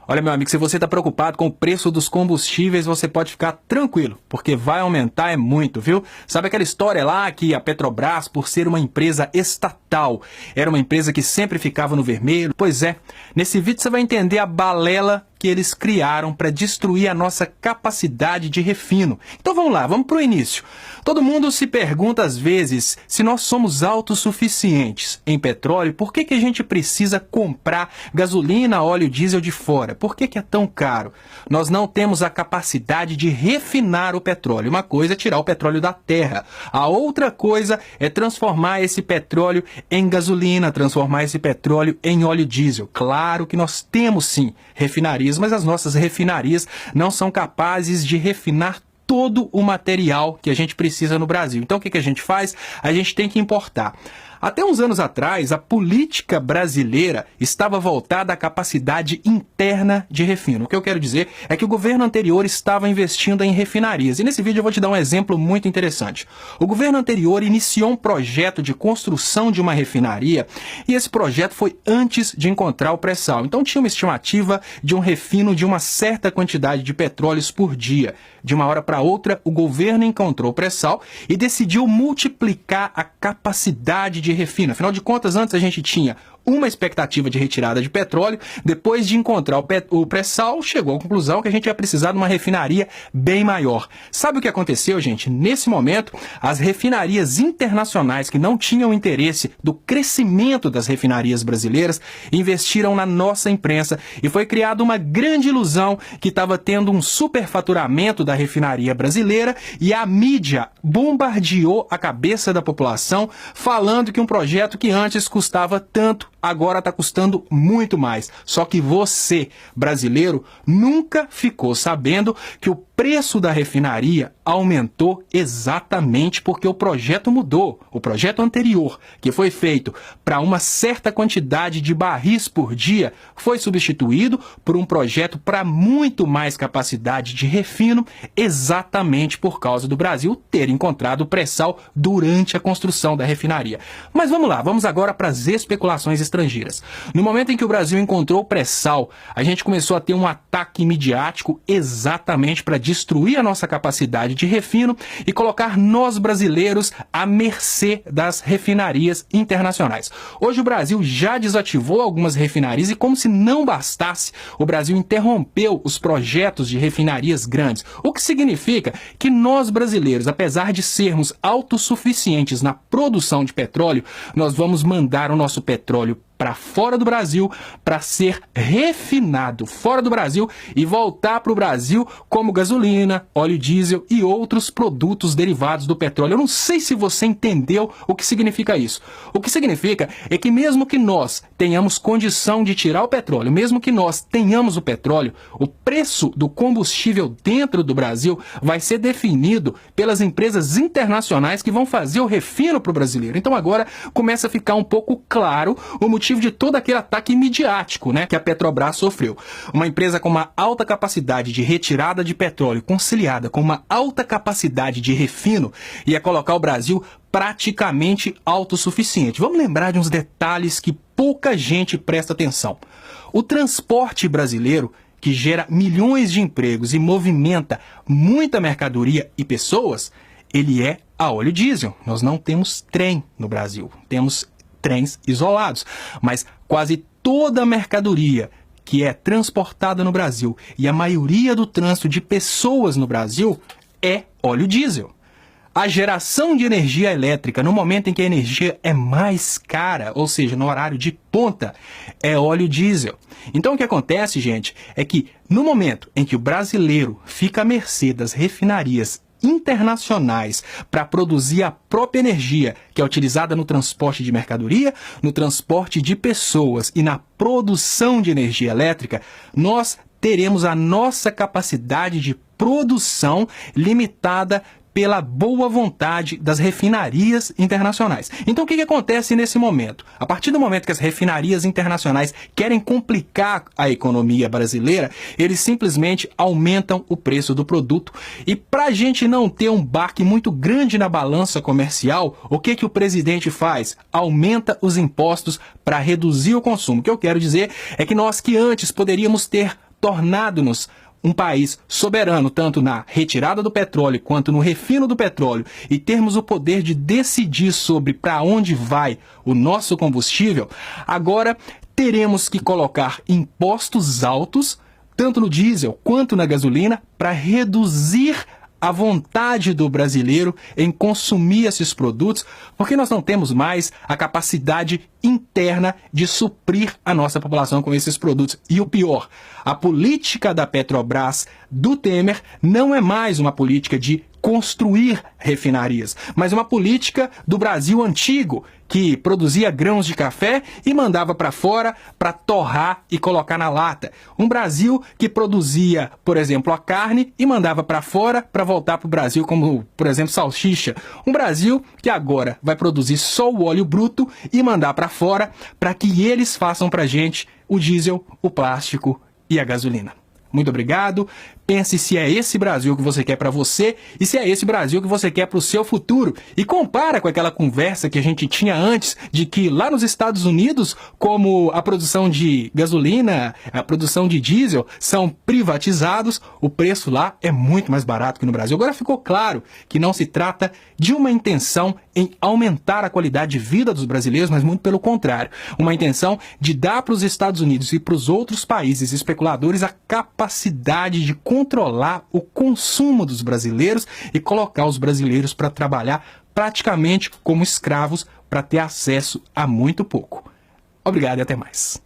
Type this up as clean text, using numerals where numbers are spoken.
Olha, meu amigo, se você está preocupado com o preço dos combustíveis, você pode ficar tranquilo, porque vai aumentar é muito, viu? Sabe aquela história lá que a Petrobras, por ser uma empresa estatal, era uma empresa que sempre ficava no vermelho? Pois é, nesse vídeo você vai entender a balela que eles criaram para destruir a nossa capacidade de refino. Então vamos lá, vamos para o início. Todo mundo se pergunta às vezes se nós somos autossuficientes em petróleo, por que a gente precisa comprar gasolina, óleo diesel de fora? Por que é tão caro? Nós não temos a capacidade de refinar o petróleo. Uma coisa é tirar o petróleo da terra. A outra coisa é transformar esse petróleo em gasolina, transformar esse petróleo em óleo diesel. Claro que nós temos sim refinarias, mas as nossas refinarias não são capazes de refinar todo o material que a gente precisa no Brasil. Então o que a gente faz? A gente tem que importar. Até uns anos atrás, a política brasileira estava voltada à capacidade interna de refino. O que eu quero dizer é que o governo anterior estava investindo em refinarias. E nesse vídeo eu vou te dar um exemplo muito interessante. O governo anterior iniciou um projeto de construção de uma refinaria e esse projeto foi antes de encontrar o pré-sal. Então tinha uma estimativa de um refino de uma certa quantidade de petróleos por dia. De uma hora para outra, o governo encontrou o pré-sal e decidiu multiplicar a capacidade de refino. Afinal de contas, antes a gente tinha uma expectativa de retirada de petróleo, depois de encontrar o pré-sal, chegou à conclusão que a gente ia precisar de uma refinaria bem maior. Sabe o que aconteceu, gente? Nesse momento, as refinarias internacionais que não tinham interesse do crescimento das refinarias brasileiras investiram na nossa imprensa e foi criada uma grande ilusão que estava tendo um superfaturamento da refinaria brasileira e a mídia bombardeou a cabeça da população falando que um projeto que antes custava tanto agora está custando muito mais. Só que você, brasileiro, nunca ficou sabendo que o preço da refinaria aumentou exatamente porque o projeto mudou. O projeto anterior, que foi feito para uma certa quantidade de barris por dia, foi substituído por um projeto para muito mais capacidade de refino, exatamente por causa do Brasil ter encontrado o pré-sal durante a construção da refinaria. Mas vamos lá, vamos agora para as especulações estrangeiras. No momento em que o Brasil encontrou o pré-sal, a gente começou a ter um ataque midiático exatamente para destruir a nossa capacidade de refino e colocar nós brasileiros à mercê das refinarias internacionais. Hoje o Brasil já desativou algumas refinarias e, como se não bastasse, o Brasil interrompeu os projetos de refinarias grandes, o que significa que nós brasileiros, apesar de sermos autossuficientes na produção de petróleo, nós vamos mandar o nosso petróleo para fora do Brasil, para ser refinado fora do Brasil e voltar para o Brasil como gasolina, óleo diesel e outros produtos derivados do petróleo. Eu não sei se você entendeu o que significa isso. O que significa é que mesmo que nós tenhamos condição de tirar o petróleo, mesmo que nós tenhamos o petróleo, o preço do combustível dentro do Brasil vai ser definido pelas empresas internacionais que vão fazer o refino para o brasileiro. Então agora começa a ficar um pouco claro o motivo de todo aquele ataque midiático, que a Petrobras sofreu. Uma empresa com uma alta capacidade de retirada de petróleo conciliada com uma alta capacidade de refino ia colocar o Brasil praticamente autossuficiente. Vamos lembrar de uns detalhes que pouca gente presta atenção. O transporte brasileiro, que gera milhões de empregos e movimenta muita mercadoria e pessoas, ele é a óleo diesel. Nós não temos trem no Brasil, temos trens isolados, mas quase toda a mercadoria que é transportada no Brasil e a maioria do trânsito de pessoas no Brasil é óleo diesel. A geração de energia elétrica, no momento em que a energia é mais cara, ou seja, no horário de ponta, é óleo diesel. Então o que acontece, gente, é que no momento em que o brasileiro fica à mercê das refinarias internacionais para produzir a própria energia que é utilizada no transporte de mercadoria, no transporte de pessoas e na produção de energia elétrica, nós teremos a nossa capacidade de produção limitada pela boa vontade das refinarias internacionais. Então o que acontece nesse momento? A partir do momento que as refinarias internacionais querem complicar a economia brasileira, eles simplesmente aumentam o preço do produto. E para a gente não ter um baque muito grande na balança comercial, o que o presidente faz? Aumenta os impostos para reduzir o consumo. O que eu quero dizer é que nós que antes poderíamos ter tornando-nos um país soberano, tanto na retirada do petróleo quanto no refino do petróleo, e termos o poder de decidir sobre para onde vai o nosso combustível, agora teremos que colocar impostos altos, tanto no diesel quanto na gasolina, para reduzir a vontade do brasileiro em consumir esses produtos, porque nós não temos mais a capacidade interna de suprir a nossa população com esses produtos. E o pior, a política da Petrobras, do Temer, não é mais uma política de construir refinarias, mas uma política do Brasil antigo, que produzia grãos de café e mandava para fora para torrar e colocar na lata. Um Brasil que produzia, por exemplo, a carne e mandava para fora para voltar para o Brasil, como, por exemplo, salsicha. Um Brasil que agora vai produzir só o óleo bruto e mandar para fora para que eles façam para a gente o diesel, o plástico e a gasolina. Muito obrigado. Pense se é esse Brasil que você quer para você e se é esse Brasil que você quer para o seu futuro. E compara com aquela conversa que a gente tinha antes de que lá nos Estados Unidos, como a produção de gasolina, a produção de diesel são privatizados, o preço lá é muito mais barato que no Brasil. Agora ficou claro que não se trata de uma intenção em aumentar a qualidade de vida dos brasileiros, mas muito pelo contrário. Uma intenção de dar para os Estados Unidos e para os outros países especuladores a capacidade de controlar o consumo dos brasileiros e colocar os brasileiros para trabalhar praticamente como escravos para ter acesso a muito pouco. Obrigado e até mais.